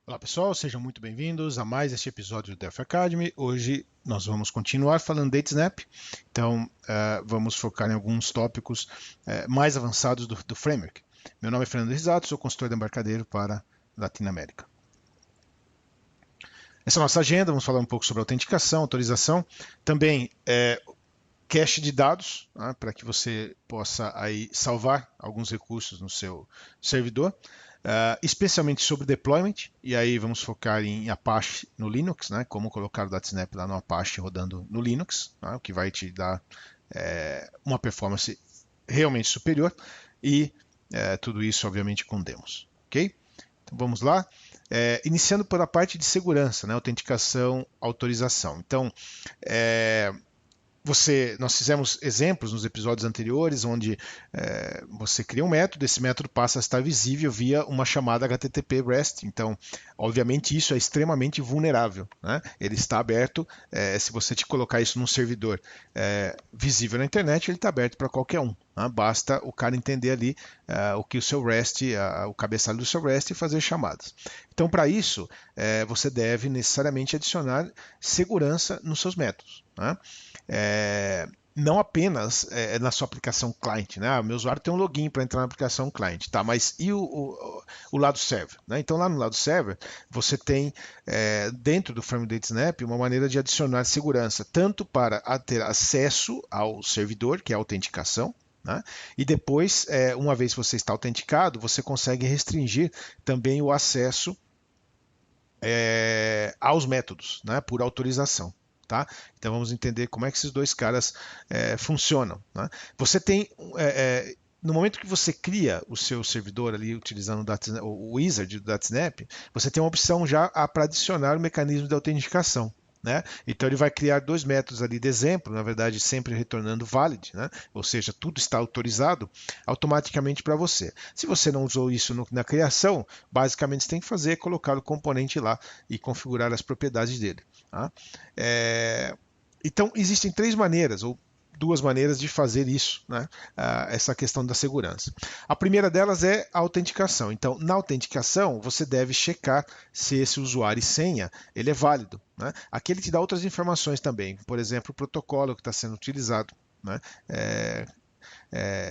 Olá pessoal, sejam muito bem-vindos a mais este episódio do Delphi Academy. Hoje nós vamos continuar falando de Snap, então vamos focar em alguns tópicos mais avançados do framework. Meu nome é Fernando Risato, sou consultor de embarcadero para Latinoamérica. Essa é a nossa agenda, vamos falar um pouco sobre autenticação, autorização, também cache de dados, para que você possa aí salvar alguns recursos no seu servidor. Especialmente sobre deployment, e aí vamos focar em Apache no Linux, como colocar o DataSnap lá no Apache rodando no Linux, o que vai te dar uma performance realmente superior, e tudo isso obviamente com demos. Ok? Então vamos lá. Iniciando pela parte de segurança, autenticação, autorização. Então, nós fizemos exemplos nos episódios anteriores, onde você cria um método, esse método passa a estar visível via uma chamada HTTP REST. Então, obviamente, isso é extremamente vulnerável, Ele está aberto, se você te colocar isso num servidor visível na internet, ele está aberto para qualquer um. Basta o cara entender ali o que o seu REST, o cabeçalho do seu REST e fazer chamadas. Então, para isso, você deve necessariamente adicionar segurança nos seus métodos. Não apenas na sua aplicação client, o meu usuário tem um login para entrar na aplicação client, tá? Mas e o lado server? Então lá no lado server você tem dentro do framework DataSnap uma maneira de adicionar segurança tanto para ter acesso ao servidor, que é a autenticação, e depois, uma vez que você está autenticado, você consegue restringir também o acesso aos métodos, por autorização. Tá? Então vamos entender como é que esses dois caras funcionam. Você tem, no momento que você cria o seu servidor ali utilizando o wizard do DataSnap, você tem uma opção já para adicionar o mecanismo de autenticação. Então ele vai criar dois métodos ali de exemplo, na verdade sempre retornando valid, ou seja, tudo está autorizado automaticamente para você. Se você não usou isso na criação, basicamente você tem que fazer é colocar o componente lá e configurar as propriedades dele. Então existem três maneiras, ou duas maneiras de fazer isso, essa questão da segurança. A primeira delas é a autenticação. Então, na autenticação, você deve checar se esse usuário e senha ele é válido. Aqui ele te dá outras informações também, por exemplo, o protocolo que está sendo utilizado,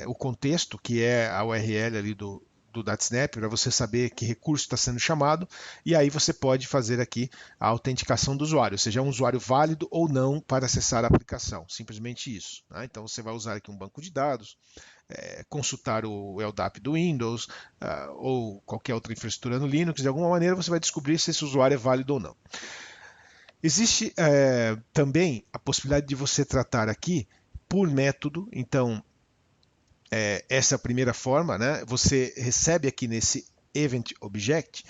o contexto, que é a URL ali do DataSnap, para você saber que recurso está sendo chamado, e aí você pode fazer aqui a autenticação do usuário, seja um usuário válido ou não para acessar a aplicação, simplesmente isso. Então você vai usar aqui um banco de dados, consultar o LDAP do Windows ou qualquer outra infraestrutura no Linux, de alguma maneira você vai descobrir se esse usuário é válido ou não. Existe também a possibilidade de você tratar aqui por método, então essa é a primeira forma, Você recebe aqui nesse Event Object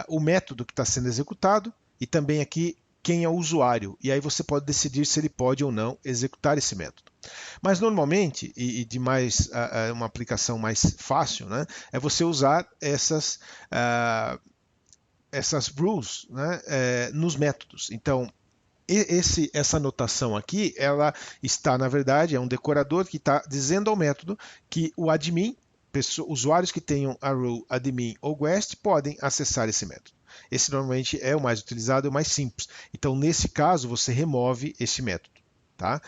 o método que está sendo executado e também aqui quem é o usuário. E aí você pode decidir se ele pode ou não executar esse método. Mas normalmente, e de uma aplicação mais fácil, é você usar essas rules nos métodos. Então, essa anotação aqui, ela está, na verdade, é um decorador que está dizendo ao método que o admin, usuários que tenham a rule admin ou guest, podem acessar esse método. Esse normalmente é o mais utilizado, é o mais simples. Então, nesse caso, você remove esse método. Tá?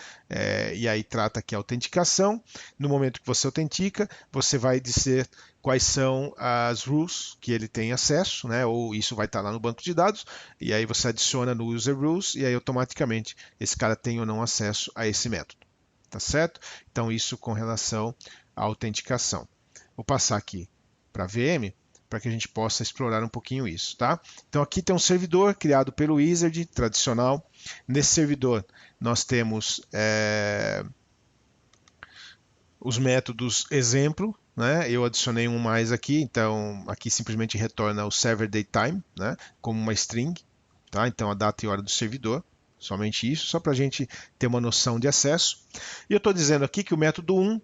E aí trata aqui a autenticação. No momento que você autentica, você vai dizer quais são as rules que ele tem acesso, ou isso vai estar lá no banco de dados, e aí você adiciona no user rules, e aí automaticamente esse cara tem ou não acesso a esse método. Tá certo? Então isso com relação à autenticação. Vou passar aqui para a VM, para que a gente possa explorar um pouquinho isso. Tá? Então aqui tem um servidor criado pelo Wizard, tradicional. Nesse servidor nós temos os métodos exemplo, eu adicionei um mais aqui, então aqui simplesmente retorna o server datetime, como uma string, tá? Então a data e hora do servidor, somente isso, só para a gente ter uma noção de acesso. E eu estou dizendo aqui que o método 1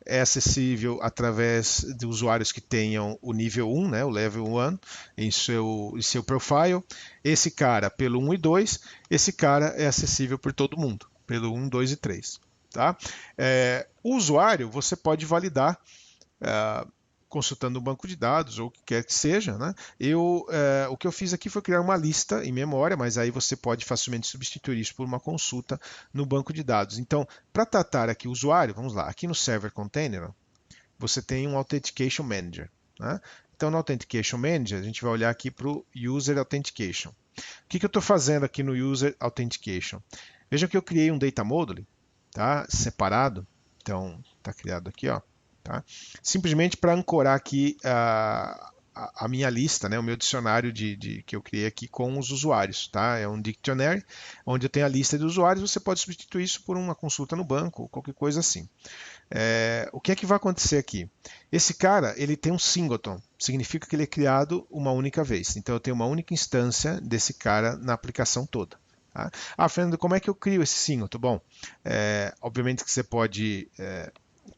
é acessível através de usuários que tenham o nível 1, o level 1, em seu profile. Esse cara pelo 1 e 2, esse cara é acessível por todo mundo, pelo 1, 2 e 3. Tá? O usuário você pode validar consultando um banco de dados ou o que quer que seja, né? O que eu fiz aqui foi criar uma lista em memória, mas aí você pode facilmente substituir isso por uma consulta no banco de dados. Então, para tratar aqui o usuário, vamos lá, aqui no Server Container, você tem um Authentication Manager, né? Então, no Authentication Manager, a gente vai olhar aqui para o User Authentication. O que eu estou fazendo aqui no User Authentication? Veja que eu criei um Data Module, tá? Separado. Então, está criado aqui, ó. Tá? Simplesmente para ancorar aqui a minha lista, né? O meu dicionário que eu criei aqui com os usuários. Tá? É um dictionary, onde eu tenho a lista de usuários. Você pode substituir isso por uma consulta no banco, qualquer coisa assim. O que é que vai acontecer aqui? Esse cara, ele tem um singleton, significa que ele é criado uma única vez. Então eu tenho uma única instância desse cara na aplicação toda. Tá? Fernando, como é que eu crio esse singleton? Bom, obviamente que você pode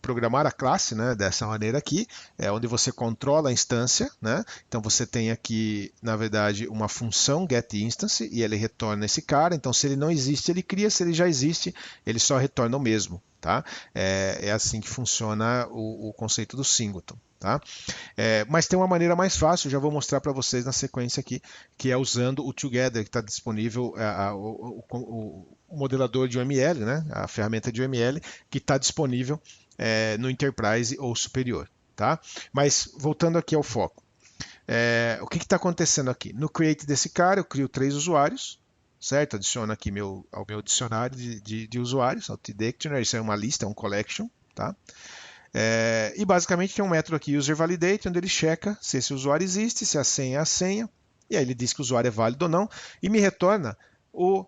programar a classe, né, dessa maneira aqui, onde você controla a instância, né? Então você tem aqui, na verdade, uma função getInstance e ele retorna esse cara. Então se ele não existe, ele cria. Se ele já existe, ele só retorna o mesmo. Tá? É assim que funciona o conceito do singleton. Tá? Mas tem uma maneira mais fácil, já vou mostrar para vocês na sequência aqui, que é usando o Together, que está disponível, o modelador de UML, né? A ferramenta de UML, que está disponível no Enterprise ou superior. Tá? Mas voltando aqui ao foco. O que está acontecendo aqui? No create desse cara, eu crio 3 usuários, certo? Adiciono aqui ao meu dicionário de usuários, ao T-Dictionary, isso é uma lista, é um collection, tá? E basicamente tem um método aqui, userValidate, onde ele checa se esse usuário existe, se a senha é a senha, e aí ele diz que o usuário é válido ou não, e me retorna o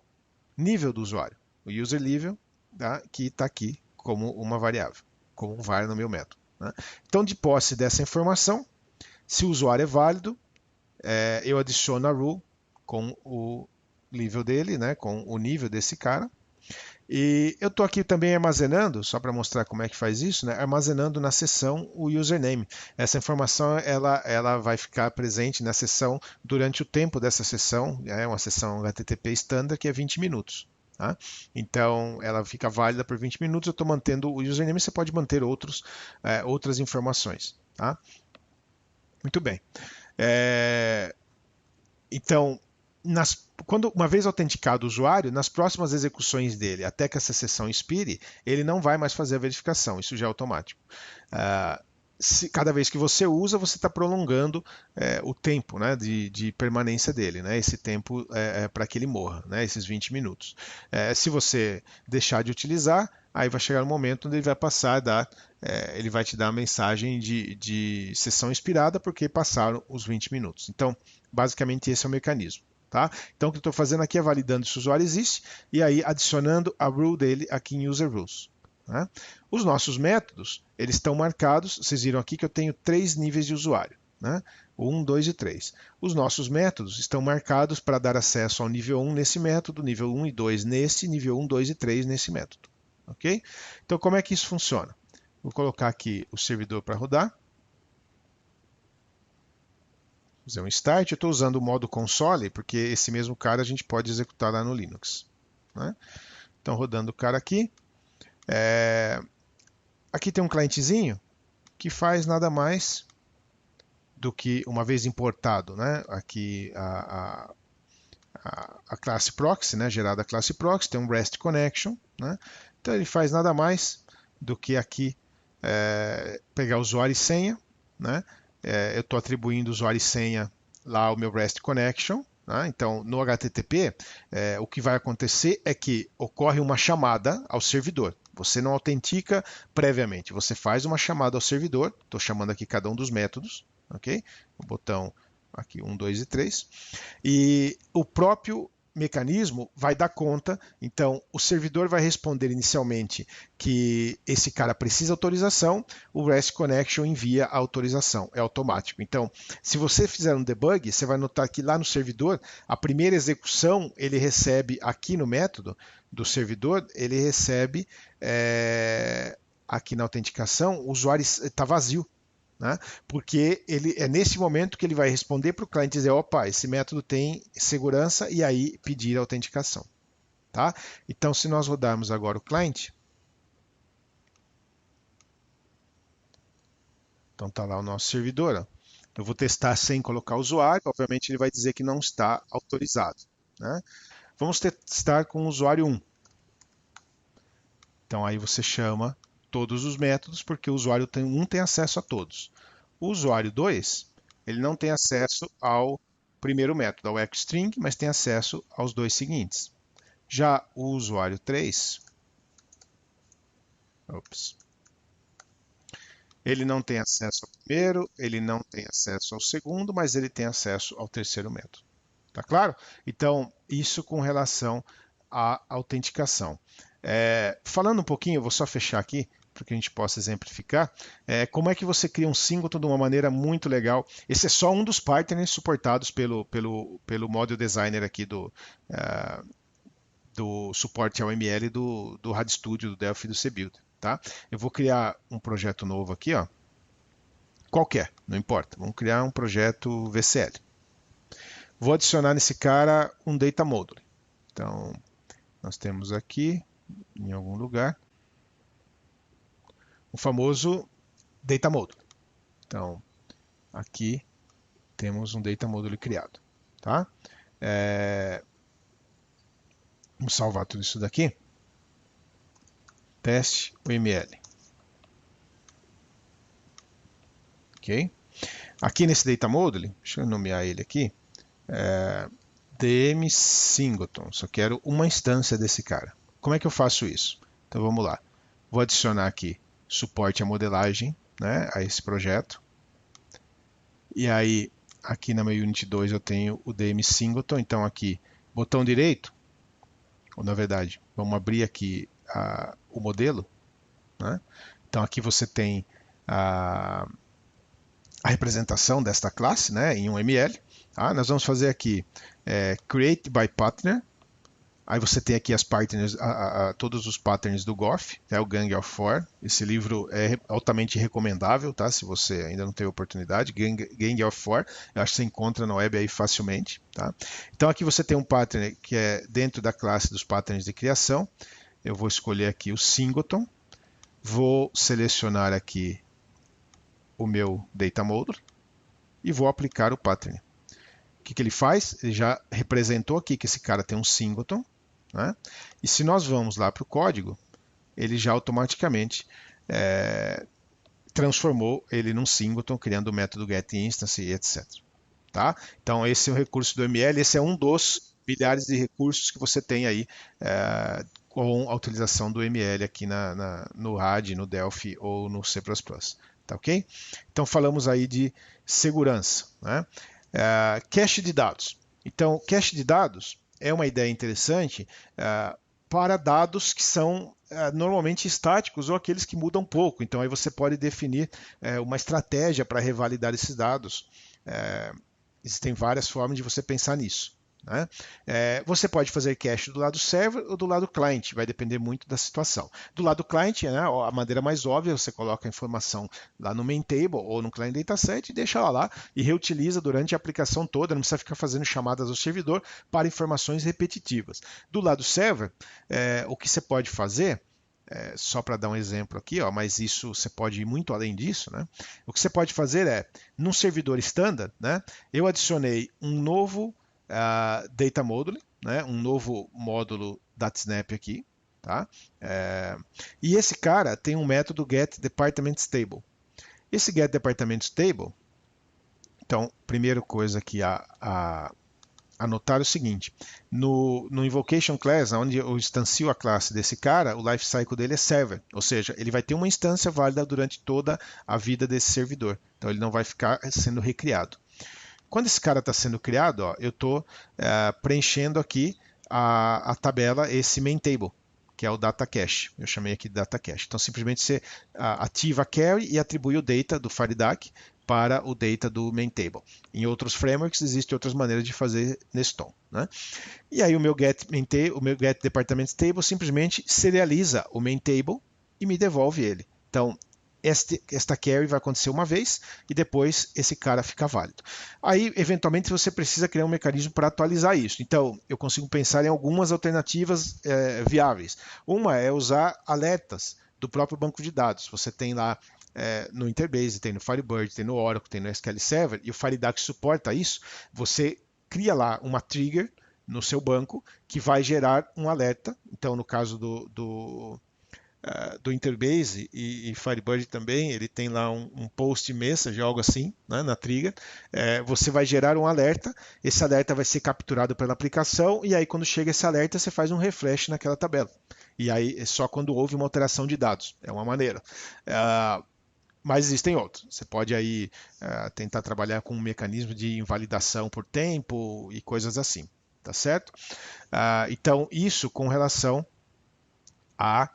nível do usuário, o user level, tá? Que está aqui como uma variável, como um var no meu método. Né? Então, de posse dessa informação, se o usuário é válido, eu adiciono a rule com o nível dele, né, com o nível desse cara. E eu estou aqui também armazenando, só para mostrar como é que faz isso, né, armazenando na seção o username. Essa informação ela vai ficar presente na seção durante o tempo dessa seção, é uma seção HTTP standard que é 20 minutos. Tá? Então ela fica válida por 20 minutos, eu estou mantendo o username, você pode manter outras informações. Tá? Muito bem. Então, uma vez autenticado o usuário, nas próximas execuções dele, até que essa sessão expire, ele não vai mais fazer a verificação, isso já é automático. Cada vez que você usa, você está prolongando o tempo, né, de permanência dele, né, esse tempo para que ele morra, né, esses 20 minutos. Se você deixar de utilizar, aí vai chegar um momento onde ele vai passar ele vai te dar a mensagem de sessão expirada porque passaram os 20 minutos. Então, basicamente esse é o mecanismo. Tá? Então o que eu estou fazendo aqui é validando se o usuário existe e aí adicionando a rule dele aqui em User Rules. Né? Os nossos métodos, eles estão marcados, vocês viram aqui que eu tenho 3 níveis de usuário. Né? 1, 2 e 3. Os nossos métodos estão marcados para dar acesso ao nível 1 nesse método, nível 1 e 2 nesse, nível 1, 2 e 3 nesse método. Ok? Então como é que isso funciona? Vou colocar aqui o servidor para rodar. Fazer um start. Eu estou usando o modo console, porque esse mesmo cara a gente pode executar lá no Linux. Né? Então, rodando o cara aqui. Aqui tem um clientezinho que faz nada mais do que, uma vez importado, né? Aqui a classe proxy, né? Gerada a classe proxy, tem um REST connection. Né? Então, ele faz nada mais do que aqui pegar usuário e senha. Né? Eu estou atribuindo usuário e senha lá ao meu REST Connection. Né? Então, no HTTP, o que vai acontecer é que ocorre uma chamada ao servidor. Você não autentica previamente, você faz uma chamada ao servidor. Estou chamando aqui cada um dos métodos. Okay? O botão aqui 1, 2 e 3. E o próprio mecanismo vai dar conta, então o servidor vai responder inicialmente que esse cara precisa de autorização, o REST Connection envia a autorização, é automático. Então, se você fizer um debug, você vai notar que lá no servidor, a primeira execução ele recebe aqui no método do servidor, ele recebe aqui na autenticação, o usuário está vazio. Né? Porque é nesse momento que ele vai responder para o cliente e dizer, opa, esse método tem segurança e aí pedir a autenticação. Tá? Então, se nós rodarmos agora o cliente, Então está lá o nosso servidor. Ó. Eu vou testar sem colocar o usuário, obviamente ele vai dizer que não está autorizado. Né? Vamos testar com o usuário 1. Então aí você chama todos os métodos, porque o usuário 1 tem acesso a todos. O usuário 2, ele não tem acesso ao primeiro método, ao exstring, mas tem acesso aos dois seguintes. Já o usuário 3, ele não tem acesso ao primeiro, ele não tem acesso ao segundo, mas ele tem acesso ao terceiro método. Tá claro? Então, isso com relação à autenticação. Falando um pouquinho, eu vou só fechar aqui, para que a gente possa exemplificar, como é que você cria um singleton de uma maneira muito legal. Esse é só um dos partners suportados pelo Model Designer aqui do suporte ao ML do RADStudio, do Delphi e do CBuild. Tá? Eu vou criar um projeto novo aqui, ó. Qualquer, não importa. Vamos criar um projeto VCL. Vou adicionar nesse cara um Data Module. Então, nós temos aqui, em algum lugar, o famoso Data Module. Então, aqui temos um Data Module criado. Tá? Vamos salvar tudo isso daqui. Teste UML. Ok? Aqui nesse Data Module, deixa eu nomear ele aqui, DM Singleton. Só quero uma instância desse cara. Como é que eu faço isso? Então vamos lá. Vou adicionar aqui suporte à modelagem, né, a esse projeto. E aí, aqui na minha Unit 2 eu tenho o DM Singleton. Então aqui, botão direito, ou na verdade, vamos abrir aqui o modelo. Né? Então aqui você tem a representação desta classe, né, em um ML. Tá? Nós vamos fazer aqui Create by Partner. Aí você tem aqui as partners, todos os patterns do Goff, o Gang of Four. Esse livro é altamente recomendável, tá? Se você ainda não teve oportunidade. Gang of Four, eu acho que você encontra na web aí facilmente. Tá? Então aqui você tem um pattern que é dentro da classe dos patterns de criação. Eu vou escolher aqui o Singleton. Vou selecionar aqui o meu Data Module e vou aplicar o pattern. O que ele faz? Ele já representou aqui que esse cara tem um Singleton. Né? E se nós vamos lá para o código, ele já automaticamente transformou ele num Singleton, criando o método getInstance e etc. Tá? Então esse é o recurso do ML, esse é um dos milhares de recursos que você tem aí com a utilização do ML aqui no RAD, no Delphi ou no C++. Tá ok? Então falamos aí de segurança. Né? Cache de dados. Então, cache de dados é uma ideia interessante para dados que são normalmente estáticos ou aqueles que mudam pouco. Então, aí você pode definir uma estratégia para revalidar esses dados. Existem várias formas de você pensar nisso. Né? Você pode fazer cache do lado server ou do lado client, vai depender muito da situação. Do lado client, né, a maneira mais óbvia, você coloca a informação lá no main table ou no client dataset e deixa ela lá e reutiliza durante a aplicação toda, não precisa ficar fazendo chamadas ao servidor para informações repetitivas. Do lado server, o que você pode fazer, só para dar um exemplo aqui, ó, mas isso você pode ir muito além disso, né? O que você pode fazer num servidor standard, né, eu adicionei um novo Data Module, né, um novo módulo DataSnap aqui, tá? E esse cara tem um método getDepartmentTable. Esse getDepartmentTable, então, primeira coisa aqui a anotar é o seguinte, no Invocation Class, onde eu instancio a classe desse cara, o lifecycle dele é server, ou seja, ele vai ter uma instância válida durante toda a vida desse servidor, então ele não vai ficar sendo recriado. Quando esse cara está sendo criado, ó, eu estou preenchendo aqui a tabela, esse main table, que é o data cache. Eu chamei aqui de data cache. Então, simplesmente você ativa a query e atribui o data do Fireduck para o data do main table. Em outros frameworks, existem outras maneiras de fazer nesse tom. Né? E aí o meu getDepartmentTable simplesmente serializa o main table e me devolve ele. Então, esta query vai acontecer uma vez e depois esse cara fica válido. Aí, eventualmente, você precisa criar um mecanismo para atualizar isso. Então, eu consigo pensar em algumas alternativas viáveis. Uma é usar alertas do próprio banco de dados. Você tem lá no Interbase, tem no Firebird, tem no Oracle, tem no SQL Server, e o FireDAC suporta isso, você cria lá uma trigger no seu banco que vai gerar um alerta. Então, no caso do Interbase e Firebird também, ele tem lá um post message, algo assim, né, na trigger. Você vai gerar um alerta, esse alerta vai ser capturado pela aplicação, e aí quando chega esse alerta, você faz um refresh naquela tabela. E aí é só quando houve uma alteração de dados. É uma maneira. Mas existem outros. Você pode aí tentar trabalhar com um mecanismo de invalidação por tempo e coisas assim. Tá certo? Então, isso com relação a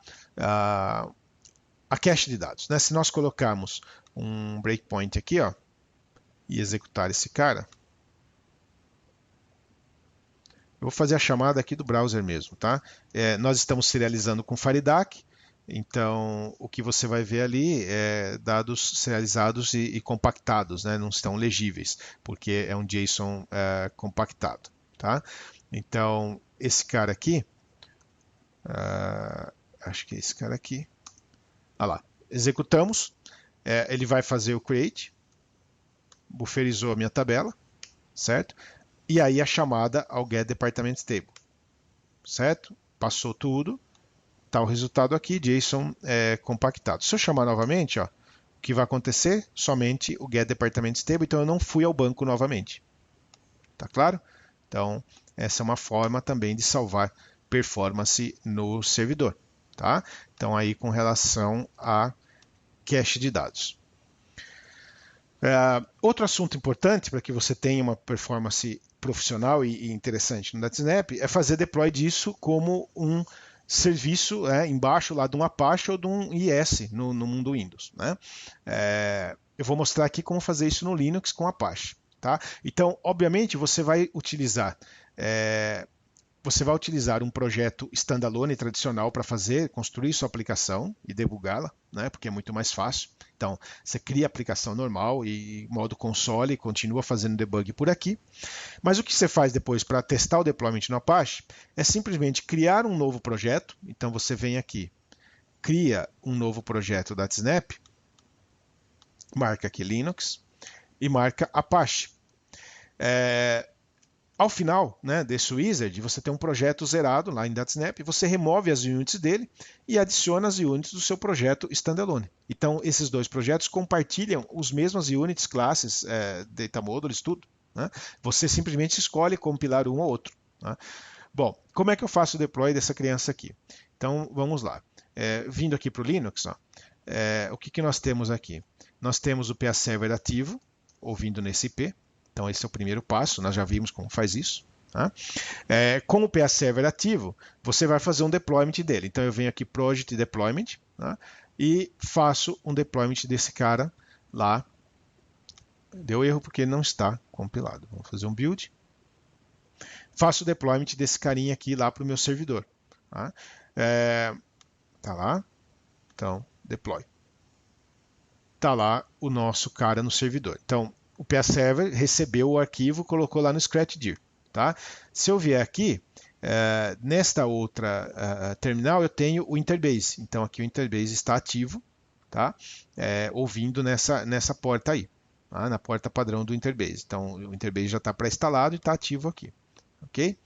cache de dados. Né? Se nós colocarmos um breakpoint aqui, ó, e executar esse cara, eu vou fazer a chamada aqui do browser mesmo, tá? Nós estamos serializando com FireDAC, então o que você vai ver ali é dados serializados e compactados, né? Não estão legíveis, porque é um JSON compactado, tá? Então, esse cara aqui, acho que é esse cara aqui, lá, executamos, ele vai fazer o create, bufferizou a minha tabela, certo? E aí a chamada ao getDepartmentTable, certo? Passou tudo, tá o resultado aqui, JSON compactado. Se eu chamar novamente, ó, o que vai acontecer? Somente o getDepartmentTable, então eu não fui ao banco novamente. Tá claro? Então, essa é uma forma também de salvar performance no servidor. Tá? Então, aí com relação a cache de dados. Outro assunto importante para que você tenha uma performance profissional e interessante no NetSnap é fazer deploy disso como um serviço embaixo lá de um Apache ou de um IS no mundo Windows. Né? Eu vou mostrar aqui como fazer isso no Linux com Apache. Tá? Então, obviamente, você vai utilizar um projeto standalone tradicional para construir sua aplicação e debugá-la, né, porque é muito mais fácil. Então, você cria a aplicação normal e modo console e continua fazendo debug por aqui. Mas o que você faz depois para testar o deployment no Apache é simplesmente criar um novo projeto. Então, você vem aqui, cria um novo projeto da NetSnap, marca aqui Linux e marca Apache. Ao final, né, desse wizard, você tem um projeto zerado lá em NetSnap, você remove as units dele e adiciona as units do seu projeto standalone. Então, esses dois projetos compartilham as mesmas units, classes, data modules, tudo. Né? Você simplesmente escolhe compilar um ou outro. Né? Bom, como é que eu faço o deploy dessa criança aqui? Então, vamos lá. Vindo aqui para o Linux, ó, o que nós temos aqui? Nós temos o PA Server ativo, ouvindo nesse IP. Então, esse é o primeiro passo, nós já vimos como faz isso. Tá? Com o PA Server ativo, você vai fazer um deployment dele. Então, eu venho aqui, Project Deployment, tá? E faço um deployment desse cara lá. Deu erro porque não está compilado. Vamos fazer um build. Faço o deployment desse carinha aqui lá para o meu servidor. Tá? Tá lá. Então, deploy. Tá lá o nosso cara no servidor. Então, o PA Server recebeu o arquivo, colocou lá no scratchdir. Tá? Se eu vier aqui, nesta outra terminal, eu tenho o Interbase. Então, aqui o Interbase está ativo, tá? Ouvindo nessa porta aí, tá? Na porta padrão do Interbase. Então, o Interbase já está pré-instalado e está ativo aqui. Ok?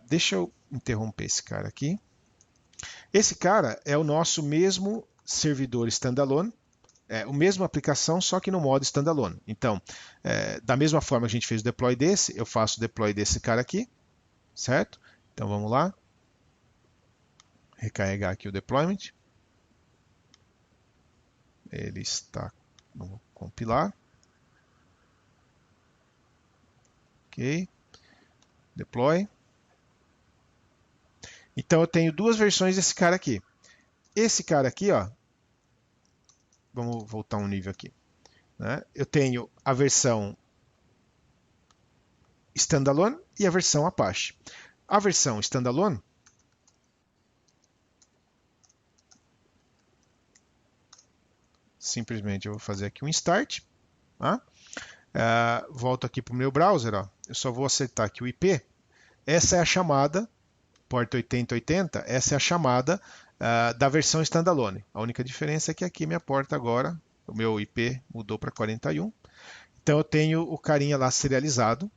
Deixa eu interromper esse cara aqui. Esse cara é o nosso mesmo servidor standalone, a mesma aplicação, só que no modo standalone. Então, da mesma forma que a gente fez o deploy desse, eu faço o deploy desse cara aqui, certo? Então, vamos lá. Recarregar aqui o deployment. Ele está... Vamos compilar. Ok. Deploy. Então, eu tenho duas versões desse cara aqui. Esse cara aqui, ó, vamos voltar um nível aqui. Né? Eu tenho a versão standalone e a versão Apache. A versão standalone, simplesmente eu vou fazer aqui um start. Tá? Volto aqui para o meu browser. Ó. Eu só vou acertar aqui o IP. Essa é a chamada, porta 8080, essa é a chamada da versão standalone. A única diferença é que aqui minha porta agora, o meu IP mudou para 41. Então eu tenho o carinha lá serializado,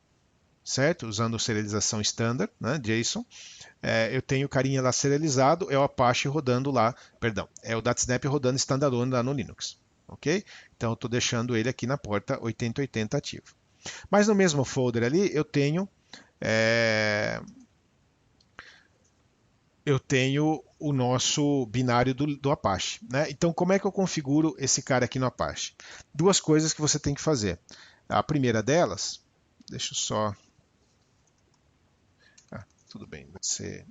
certo? Usando serialização standard, né, JSON. Eu tenho o carinha lá serializado, é o Apache rodando lá, perdão, é o DataSnap rodando standalone lá no Linux. Ok? Então eu estou deixando ele aqui na porta 8080 ativo. Mas no mesmo folder ali eu tenho o nosso binário do Apache. Né? Então, como é que eu configuro esse cara aqui no Apache? Duas coisas que você tem que fazer. A primeira delas, deixa eu só... tudo bem, você...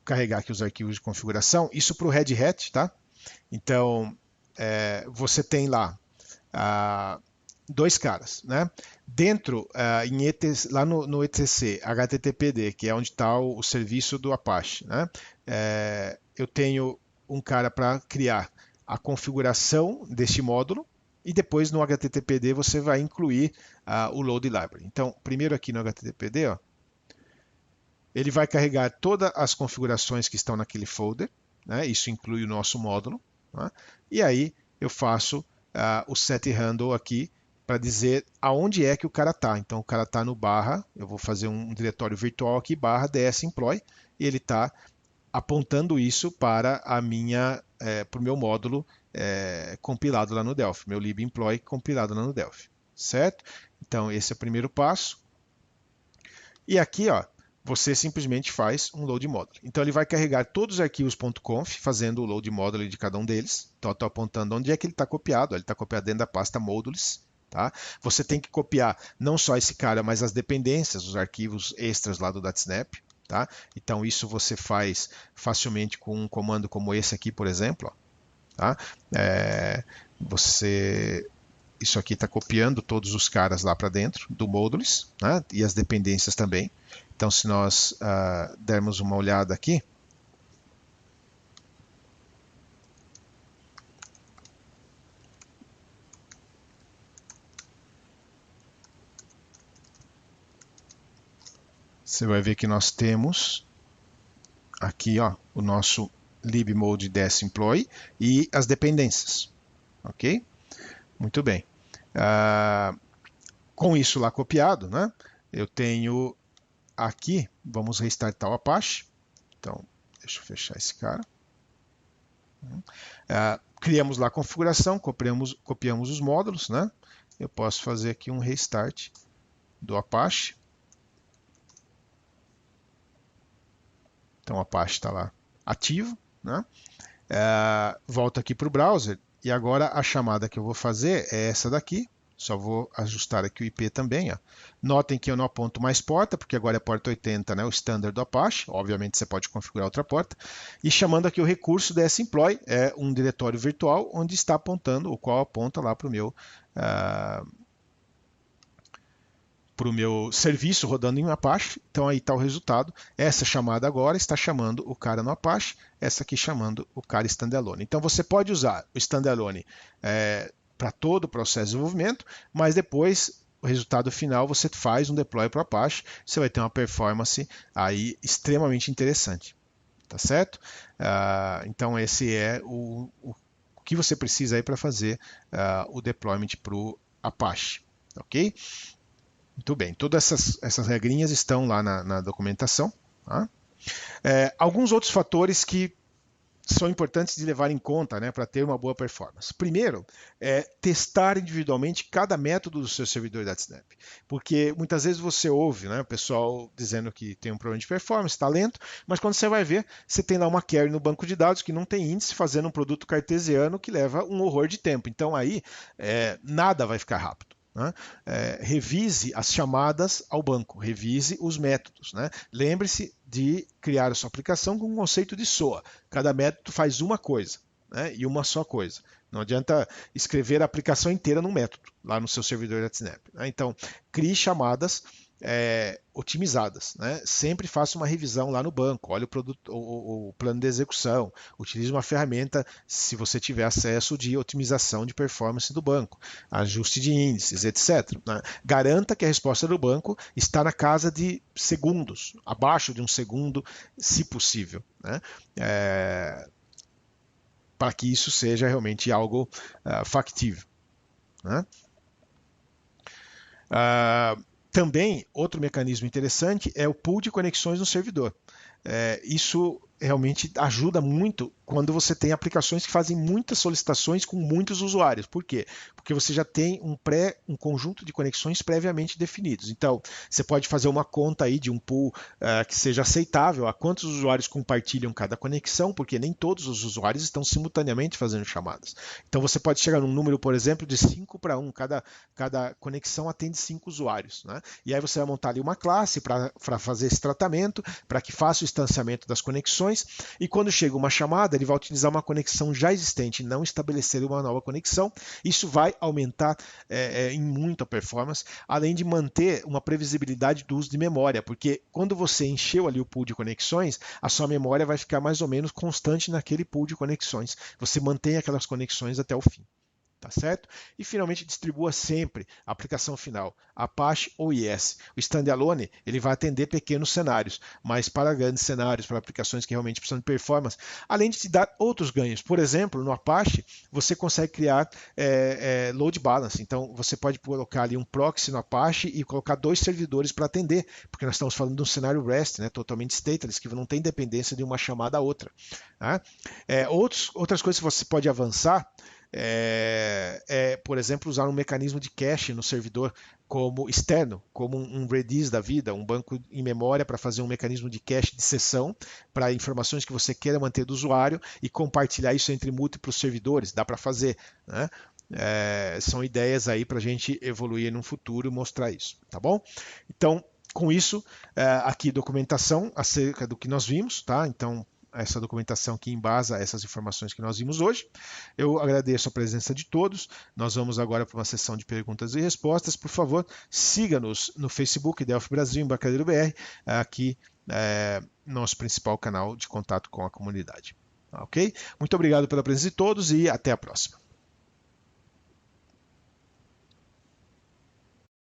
carregar aqui os arquivos de configuração. Isso para o Red Hat, tá? Então, você tem lá dois caras, né? Dentro, lá no etc HTTPD, que é onde está o serviço do Apache, né? Eu tenho um cara para criar a configuração deste módulo e depois no HTTPD você vai incluir o load library. Então, primeiro aqui no HTTPD, ó, ele vai carregar todas as configurações que estão naquele folder, né? Isso inclui o nosso módulo, né? E aí eu faço o set handle aqui para dizer aonde é que o cara está. Então o cara está no barra, eu vou fazer um diretório virtual aqui, barra dsemploy, e ele está apontando isso para o meu módulo compilado lá no Delphi, meu libemploy compilado lá no Delphi, certo? Então esse é o primeiro passo. E aqui, ó, você simplesmente faz um load model. Então ele vai carregar todos os arquivos .conf, fazendo o load model de cada um deles. Então eu estou apontando onde é que ele está copiado. Ele está copiado dentro da pasta modules. Tá? Você tem que copiar não só esse cara, mas as dependências, os arquivos extras lá do DataSnap. Tá? Então isso você faz facilmente com um comando como esse aqui, por exemplo. Ó, tá? Isso aqui está copiando todos os caras lá para dentro do modules, né? E as dependências também. Então, se nós dermos uma olhada aqui, você vai ver que nós temos aqui, ó, o nosso libmode dsemploy e as dependências, ok? Muito bem. Com isso lá copiado, né? Eu tenho aqui, vamos restartar o Apache. Então, deixa eu fechar esse cara. Criamos lá a configuração, copiamos os módulos, né? Eu posso fazer aqui um restart do Apache. Então o Apache está lá ativo, né? Volto aqui para o browser e agora a chamada que eu vou fazer é essa daqui. Só vou ajustar aqui o IP também. Ó. Notem que eu não aponto mais porta, porque agora é porta 80, né, o standard do Apache. Obviamente você pode configurar outra porta. E chamando aqui o recurso dsemploy, é um diretório virtual onde está apontando, o qual aponta lá para o meu serviço rodando em Apache. Então aí está o resultado. Essa chamada agora está chamando o cara no Apache, essa aqui chamando o cara standalone. Então você pode usar o standalone para todo o processo de desenvolvimento, mas depois, o resultado final, você faz um deploy para o Apache, você vai ter uma performance aí extremamente interessante. Tá certo? Então esse é o que você precisa aí para fazer o deployment para o Apache. Ok? Muito bem, todas essas regrinhas estão lá na documentação. Tá? Alguns outros fatores que são importantes de levar em conta, né, para ter uma boa performance. Primeiro, testar individualmente cada método do seu servidor DataSnap, porque muitas vezes você ouve, né, o pessoal dizendo que tem um problema de performance, está lento, mas quando você vai ver, você tem lá uma query no banco de dados que não tem índice, fazendo um produto cartesiano que leva um horror de tempo. Então aí nada vai ficar rápido. Né? Revise as chamadas ao banco, revise os métodos. Né? Lembre-se de criar a sua aplicação com o conceito de SOA. Cada método faz uma coisa, né? E uma só coisa. Não adianta escrever a aplicação inteira num método, lá no seu servidor DataSnap. Né? Então, crie chamadas otimizadas, né? Sempre faça uma revisão lá no banco, olhe o plano de execução, utilize uma ferramenta, se você tiver acesso, de otimização de performance do banco, ajuste de índices, etc. Né? Garanta que a resposta do banco está na casa de segundos, abaixo de um segundo, se possível, né? Para que isso seja realmente algo factível, né? Também, outro mecanismo interessante é o pool de conexões no servidor. Isso realmente ajuda muito quando você tem aplicações que fazem muitas solicitações com muitos usuários. Por quê? Porque você já tem um conjunto de conexões previamente definidos. Então, você pode fazer uma conta aí de um pool que seja aceitável a quantos usuários compartilham cada conexão, porque nem todos os usuários estão simultaneamente fazendo chamadas. Então, você pode chegar num número, por exemplo, de 5:1. Cada conexão atende 5 usuários, né? E aí você vai montar ali uma classe para fazer esse tratamento, para que faça o instanciamento das conexões, e quando chega uma chamada, ele vai utilizar uma conexão já existente, não estabelecer uma nova conexão. Isso vai aumentar em muito a performance, além de manter uma previsibilidade do uso de memória, porque quando você encheu ali o pool de conexões, a sua memória vai ficar mais ou menos constante naquele pool de conexões. Você mantém aquelas conexões até o fim. Tá certo? E finalmente distribua sempre a aplicação final, Apache ou IS. O standalone ele vai atender pequenos cenários, mas para grandes cenários, para aplicações que realmente precisam de performance, além de te dar outros ganhos. Por exemplo, no Apache você consegue criar load balance. Então você pode colocar ali um proxy no Apache e colocar 2 servidores para atender, porque nós estamos falando de um cenário REST, né, totalmente stateless, que não tem dependência de uma chamada a outra. Tá? Outras coisas que você pode avançar por exemplo, usar um mecanismo de cache no servidor como externo, como um Redis da vida, um banco em memória para fazer um mecanismo de cache de sessão para informações que você queira manter do usuário e compartilhar isso entre múltiplos servidores. Dá para fazer, né? São ideias aí para a gente evoluir no futuro e mostrar isso, tá bom? Então, com isso, aqui documentação acerca do que nós vimos, tá? Então, essa documentação que embasa essas informações que nós vimos hoje. Eu agradeço a presença de todos. Nós vamos agora para uma sessão de perguntas e respostas. Por favor, siga-nos no Facebook, Delphi Brasil, Embarcadero BR, aqui nosso principal canal de contato com a comunidade. Ok? Muito obrigado pela presença de todos e até a próxima.